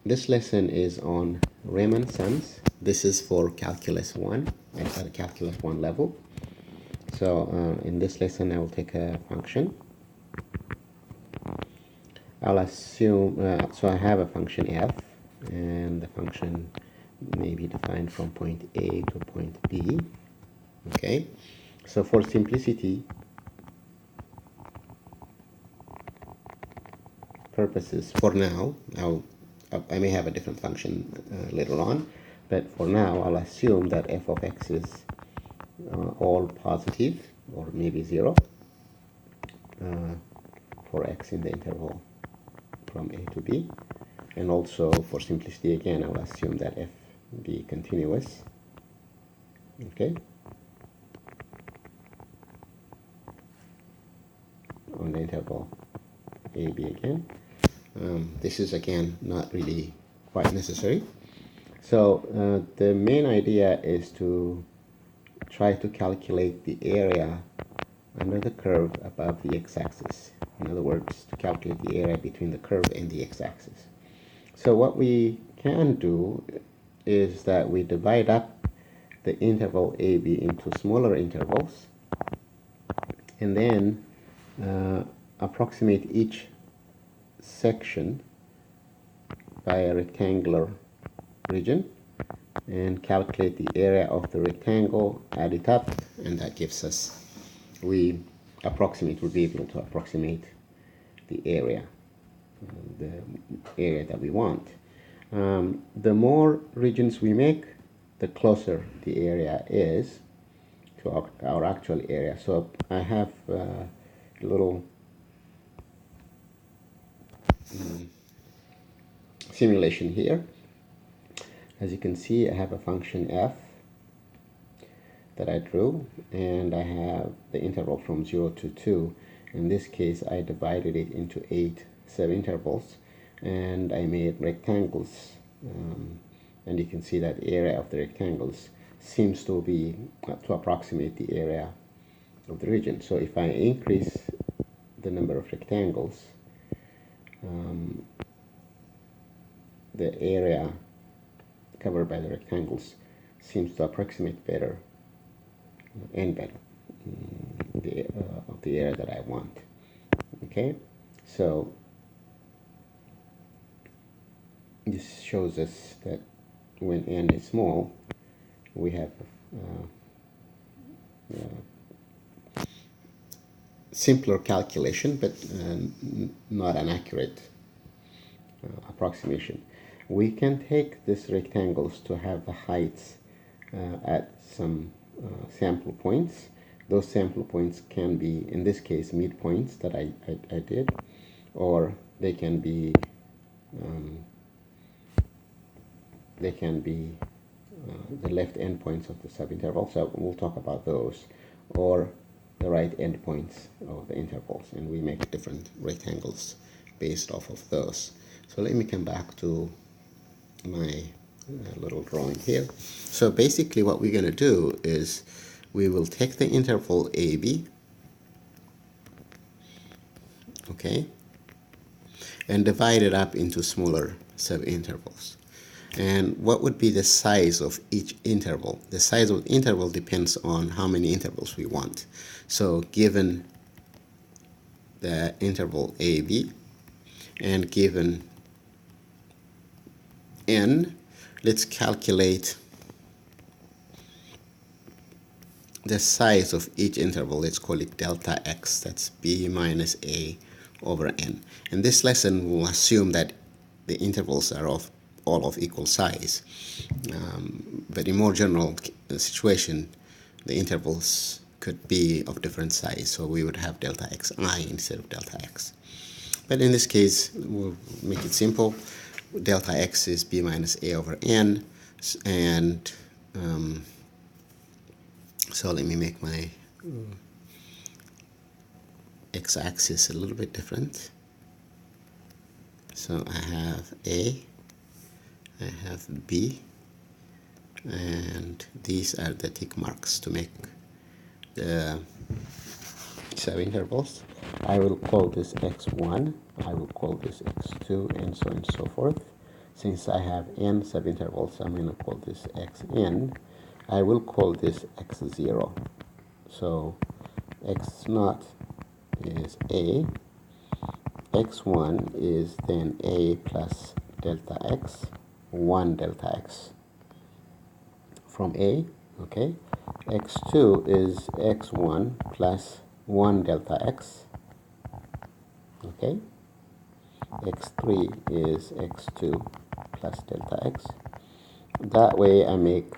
This lesson is on Riemann Sums. This is for Calculus 1, at Calculus 1 level. So in this lesson I will take a function. I'll assume, so I have a function f, and the function may be defined from point A to point B. Okay, so for simplicity purposes, for now, I may have a different function later on, but for now I'll assume that f of x is all positive, or maybe 0, for x in the interval from A to B. And also for simplicity again, I'll assume that f be continuous. Okay, on the interval A, B again. This is again not really quite necessary. So the main idea is to try to calculate the area under the curve above the x-axis. In other words, to calculate the area between the curve and the x-axis. So what we can do is that we divide up the interval AB into smaller intervals, and then approximate each section by a rectangular region and calculate the area of the rectangle, add it up, and that gives us, we'll be able to approximate the area that we want. The more regions we make, the closer the area is to our actual area. So I have a little simulation here. As you can see, I have a function f that I drew, and I have the interval from 0 to 2. In this case, I divided it into 8 subintervals, and I made rectangles, and you can see that the area of the rectangles seems to be to approximate the area of the region. So if I increase the number of rectangles, the area covered by the rectangles seems to approximate better and better of the area that I want. Okay, so this shows us that when n is small, we have simpler calculation, but not an accurate approximation. We can take these rectangles to have the heights at some sample points. Those sample points can be, in this case, midpoints that I did, or they can be the left endpoints of the subinterval. So we'll talk about those, or the right endpoints of the intervals, and we make different rectangles based off of those. So let me come back to my little drawing here. So basically what we're going to do is we will take the interval AB, okay, and divide it up into smaller subintervals. And what would be the size of each interval? The size of the interval depends on how many intervals we want. So given the interval AB and given n, let's calculate the size of each interval. Let's call it delta x. That's b minus a over n. In this lesson, we'll assume that the intervals are all of equal size. But in more general situation, the intervals could be of different size. So we would have delta xi instead of delta x. But in this case, we'll make it simple. Delta x is b minus a over n, and so let me make my x-axis a little bit different. So I have a, I have b, and these are the tick marks to make the subintervals. I will call this x1, I will call this x2, and so on and so forth. since I have n subintervals, I'm going to call this xn. I will call this x0. So x0 is a, x1 is then a plus delta x, 1 delta x from a, okay? x2 is x1 plus 1 delta x, okay? x3 is x2 plus delta x. That way I make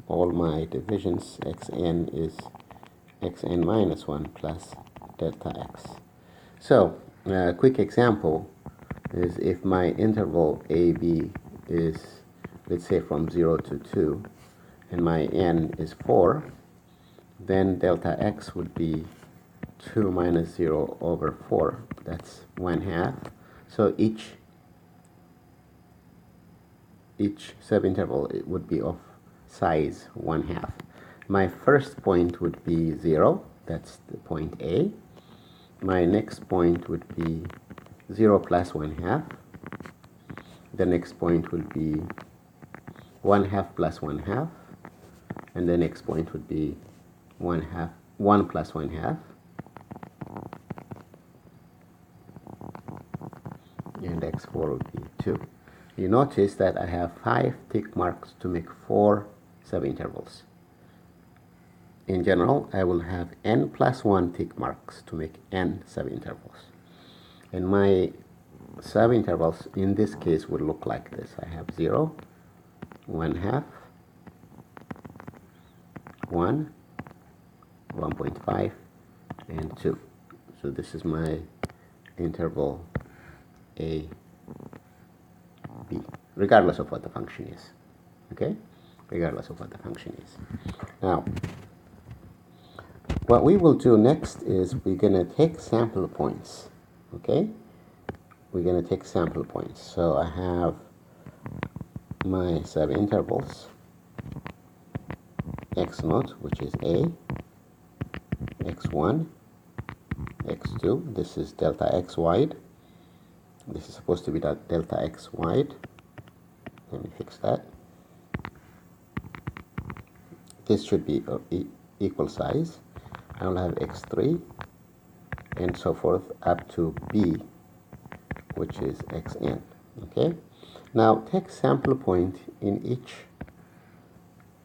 all my divisions. Xn is xn minus 1 plus delta x. So a quick example is if my interval AB is, let's say, from 0 to 2, and my n is 4, then delta x would be 2 minus 0 over 4. That's 1/2. So each subinterval it would be of size 1/2. My first point would be 0. That's the point A. My next point would be 0 plus 1/2. The next point would be 1/2 plus 1/2. And the next point would be 1 plus 1/2. And x4 would be 2. You notice that I have 5 tick marks to make 4 subintervals. In general, I will have n plus 1 tick marks to make n subintervals. And my subintervals in this case would look like this. I have 0, 1/2, 1, 1.5, and 2. So this is my interval A, B, regardless of what the function is. Okay? Regardless of what the function is. Now, what we will do next is we're going to take sample points. Okay? We're going to take sample points. So I have my subintervals x0, which is A, x1, x2. This is delta x wide. This is supposed to be delta x wide. Let me fix that. This should be equal size. I will have x3 and so forth up to b, which is xn. Okay. Now take sample point in each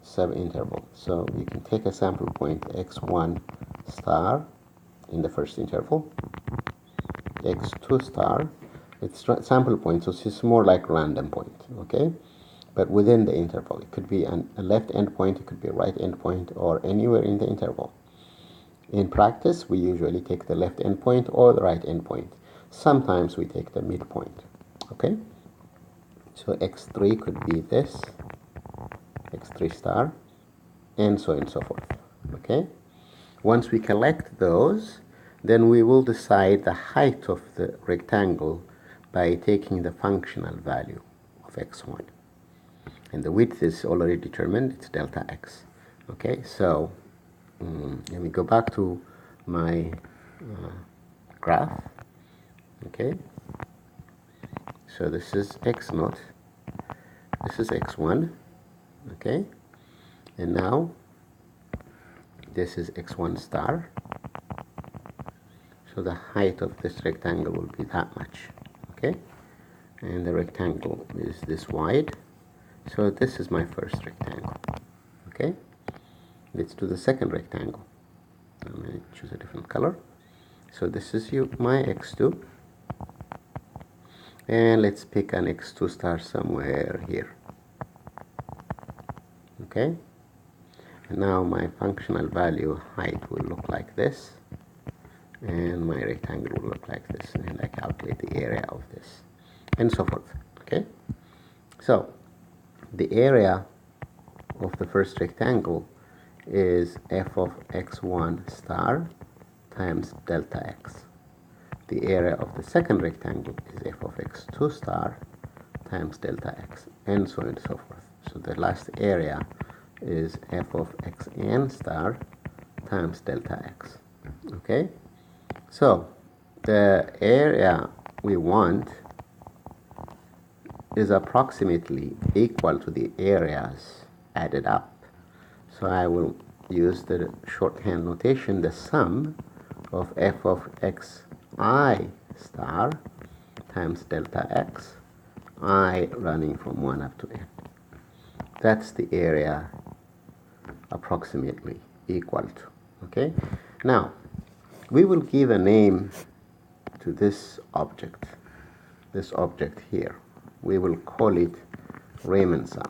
subinterval. So you can take a sample point x1 star in the first interval, x2 star. It's sample point, so it's more like random point. Okay. But within the interval, it could be a left endpoint, it could be a right endpoint, or anywhere in the interval. In practice, we usually take the left endpoint or the right endpoint. Sometimes we take the midpoint. Okay? So x3 could be this, x3 star, and so on and so forth. Okay? Once we collect those, then we will decide the height of the rectangle by taking the functional value of x1. And the width is already determined, it's delta x. Okay, so let me go back to my graph. Okay, so this is x0, this is x1. Okay, and now this is x1 star. So the height of this rectangle will be that much. Okay, and the rectangle is this wide. So this is my first rectangle. Okay, let's do the second rectangle. I'm going to choose a different color. So this is my x2, and let's pick an x2 star somewhere here. Okay, and now my functional value height will look like this, and my rectangle will look like this, and I calculate the area of this, and so forth. Okay, so the area of the first rectangle is f of x1 star times delta x. The area of the second rectangle is f of x2 star times delta x, and so on and so forth. So the last area is f of xn star times delta x. Okay? So the area we want is approximately equal to the areas added up. So I will use the shorthand notation, the sum of f of xi star times delta x, I running from 1 up to n. That's the area approximately equal to. Okay? Now, we will give a name to this object here. We will call it Riemann sum.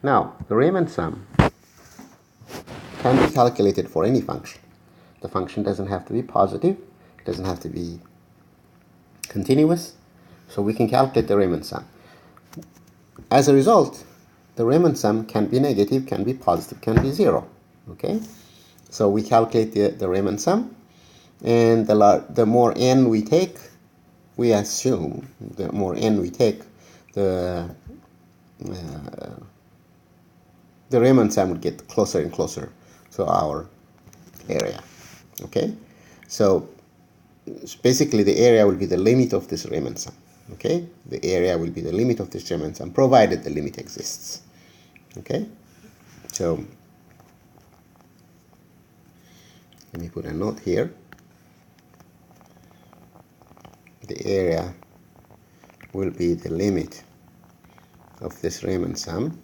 Now, the Riemann sum can be calculated for any function. The function doesn't have to be positive, it doesn't have to be continuous, so we can calculate the Riemann sum. As a result, the Riemann sum can be negative, can be positive, can be zero. Okay? So we calculate the Riemann sum, and the more n we take, we assume the more n we take, the Riemann sum would get closer and closer to our area. Okay? So basically the area will be the limit of this Riemann sum. Okay? The area will be the limit of this Riemann sum, provided the limit exists. Okay? So let me put a note here. The area will be the limit of this Riemann sum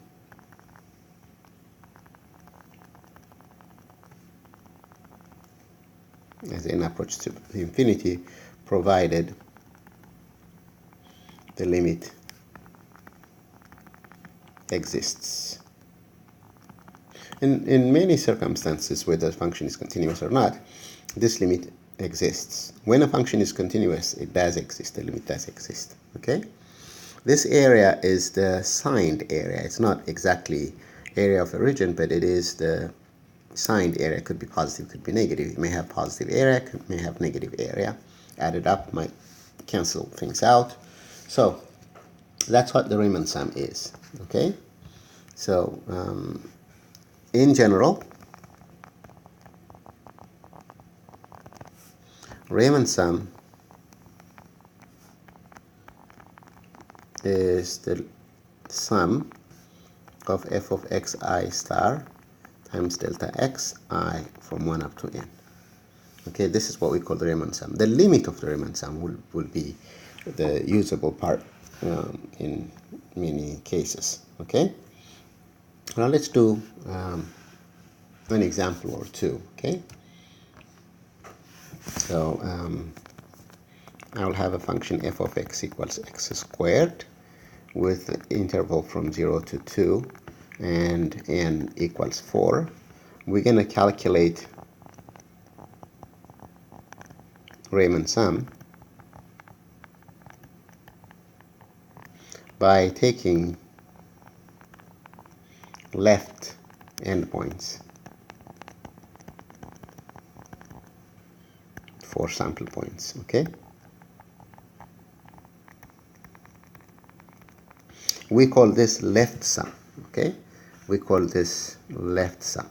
as n approaches to infinity, provided the limit exists. In many circumstances, whether the function is continuous or not, this limit exists. When a function is continuous, it does exist, the limit does exist. Okay? This area is the signed area. It's not exactly area of origin, but it is the signed area. It could be positive, could be negative. It may have positive area, it may have negative area. Added up might cancel things out. So that's what the Riemann sum is. Okay? So in general, Riemann sum is the sum of f of xi star times delta xi from 1 up to n. Okay, this is what we call the Riemann sum. The limit of the Riemann sum will be the usable part in many cases. Okay, now let's do an example or two. Okay, so I'll have a function f of x equals x squared with the interval from 0 to 2 and n equals 4. We're going to calculate Riemann sum by taking left endpoints for sample points. Okay, we call this left sum. Okay, we call this left sum.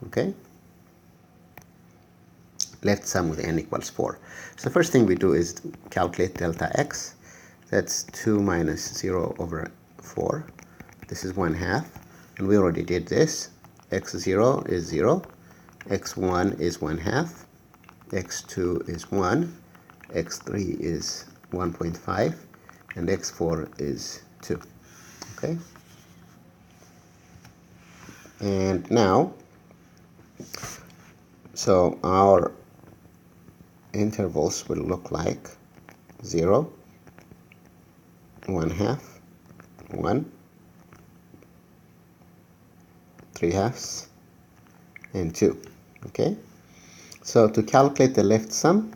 Okay, left sum with n equals 4. So the first thing we do is calculate delta x. That's 2 minus 0 over 4. This is 1/2, and we already did this. x0 is 0, x1 is 1/2, x2 is 1, x3 is 1.5, and x4 is 2. Okay, and now, so our intervals will look like 0, 1/2, 1, 3/2, and 2. Okay, so to calculate the left sum,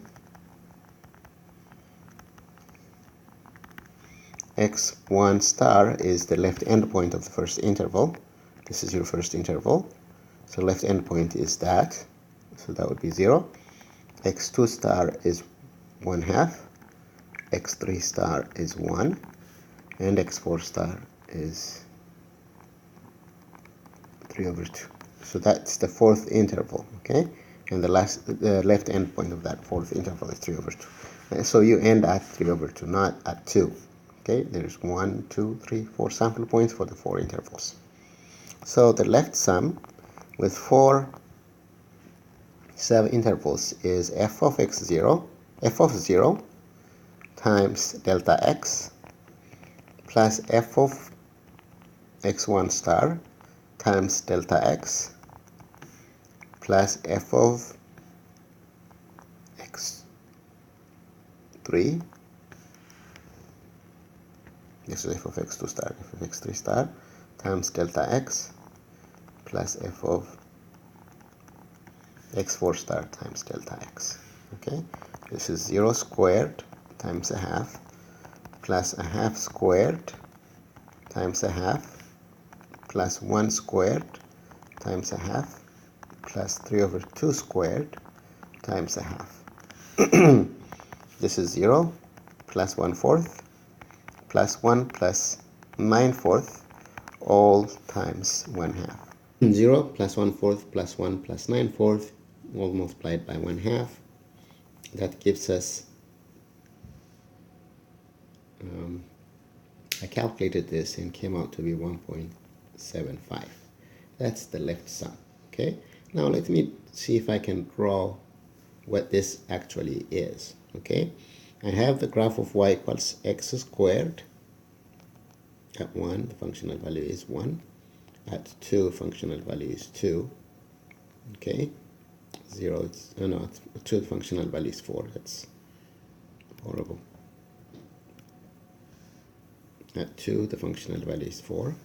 x1 star is the left endpoint of the first interval. This is your first interval, so left endpoint is that, so that would be 0. x2 star is 1/2, x3 star is 1, and x4 star is 3 over 2. So that's the fourth interval. Okay, and the left endpoint of that fourth interval is 3 over 2. So you end at 3 over 2, not at 2. Okay, there's 1, 2, 3, 4 sample points for the 4 intervals. So the left sum with 4 sub-intervals is f of x0, f of 0 times delta x plus f of x1 star times delta x plus f of x3, this is f of x2 star, f of x3 star times delta x plus f of x4 star times delta x. Okay, this is 0 squared times a half plus a half squared times a half plus 1 squared times a half plus 3 over 2 squared times a half. This is 0 plus 1/4 plus 1 plus 9/4 all times 1/2. 0 plus 1/4 plus 1 plus 9/4 all multiplied by 1/2. That gives us, I calculated this and came out to be 1.75. That's the left sum. Okay, now let me see if I can draw what this actually is. Okay, I have the graph of y equals x squared. At 1, the functional value is 1. At 2, functional value is 2. Okay, 0, it's, oh no, it's 2, the functional value is 4. That's horrible. At 2, the functional value is 4.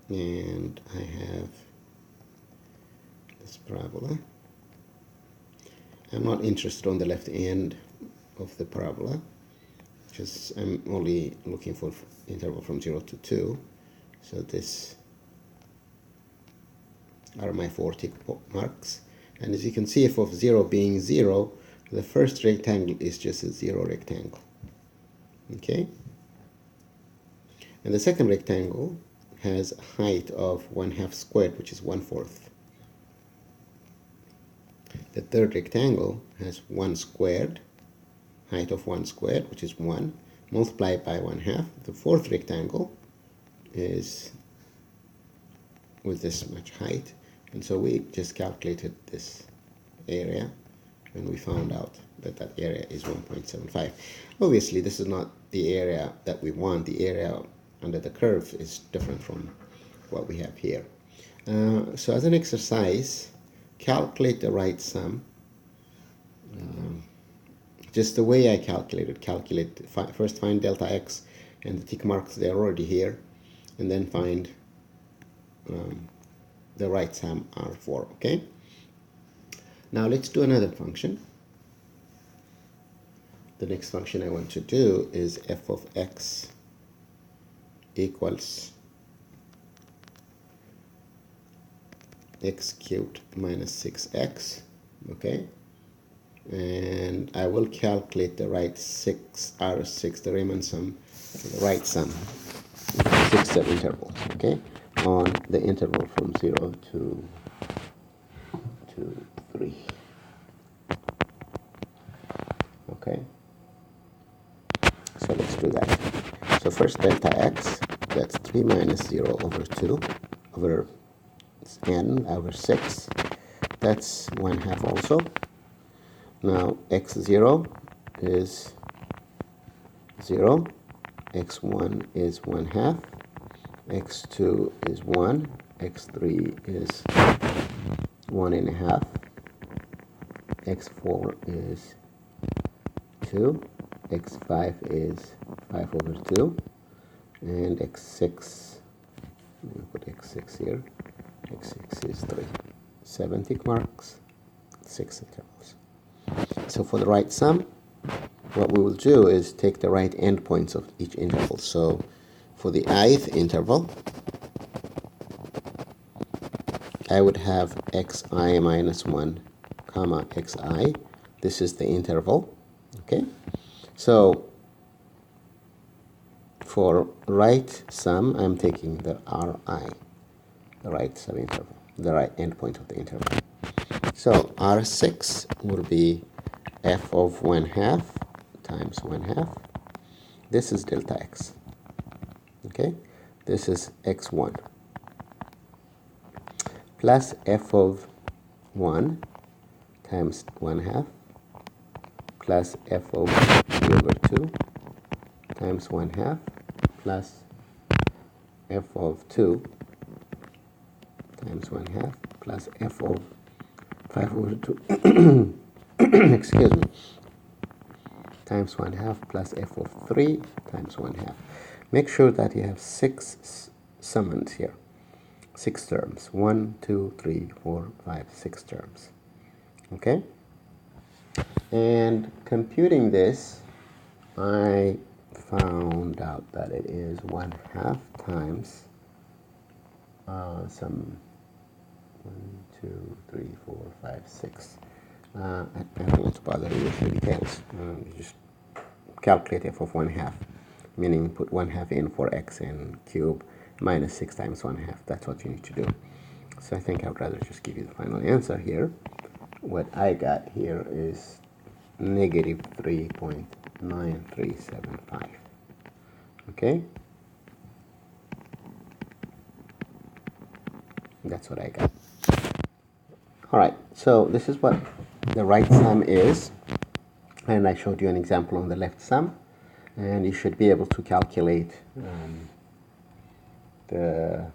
And I have this parabola. I'm not interested on the left end of the parabola, because I'm only looking for interval from 0 to 2. So this are my 4 tick marks. And as you can see, f of 0 being 0, the first rectangle is just a 0 rectangle. Okay? And the second rectangle has a height of 1/2 squared, which is 1/4. The third rectangle has 1 squared, height of 1 squared, which is 1, multiplied by 1/2. The fourth rectangle is with this much height, and so we just calculated this area, and we found out that that area is 1.75. Obviously, this is not the area that we want. The area under the curve is different from what we have here. So as an exercise, calculate the right sum. Just the way I calculated, first find delta x and the tick marks, they're already here, and then find the right sum R4. Okay, now let's do another function. The next function I want to do is f of x equals x cubed minus 6x. Okay, and I will calculate the right R6, the Riemann sum, the right sum, 6 sub-intervals, okay, on the interval from 0 to 3. Okay, so let's do that. So first delta x, that's 3 minus 0 over 2 over n over 6. That's 1/2 also. Now x0 is 0, x1 is 1/2, x2 is 1, x3 is 1.5, x4 is 2, x5 is 5 over 2, and x6, let me put x6 here, x6 is 3. 7 tick marks, 6 intervals. So for the right sum, what we will do is take the right endpoints of each interval. So for the ith interval, I would have xi minus 1 comma xi. This is the interval. Okay, so for right sum, I'm taking the ri. the right subinterval, the right endpoint of the interval. So R6 will be f of 1/2 times 1/2. This is delta x. Okay, this is x1 plus f of 1 times 1/2 plus f of g over 2 times 1/2 plus f of 2 times 1/2 plus f of 5 over 2 excuse me, times 1/2 plus f of 3 times 1/2. Make sure that you have 6 summands here, 6 terms. 1, 2, 3, 4, 5, 6 terms. Okay? And computing this, I found out that it is 1/2 times some 1, 2, 3, 4, 5, 6. I don't want to bother you with the details. You just calculate f of 1/2, meaning put 1/2 in for x in cube minus 6 times 1/2. That's what you need to do. So I think I would rather just give you the final answer here. What I got here is negative 3.9375. Okay? That's what I got. Alright, so this is what the right sum is. And I showed you an example on the left sum. And you should be able to calculate the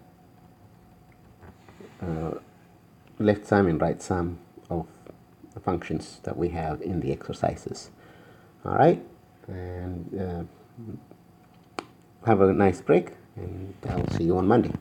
left sum and right sum of the functions that we have in the exercises. Alright, and have a nice break, and I'll see you on Monday.